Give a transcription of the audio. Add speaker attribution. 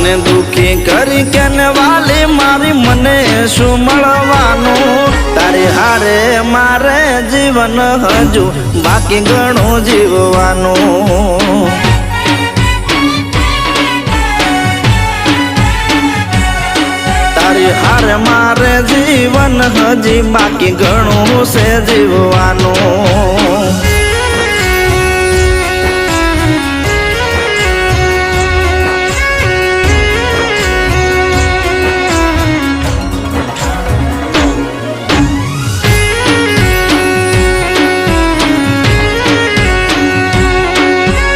Speaker 1: મને દુખી કરી કેને વાલી મારી મને શું મળવાનું તારી હારે મારે જીવન હજુ બાકી ઘણું જીવવાનું તારી હારે મારે જીવન હજી બાકી ઘણું છે જીવવાનું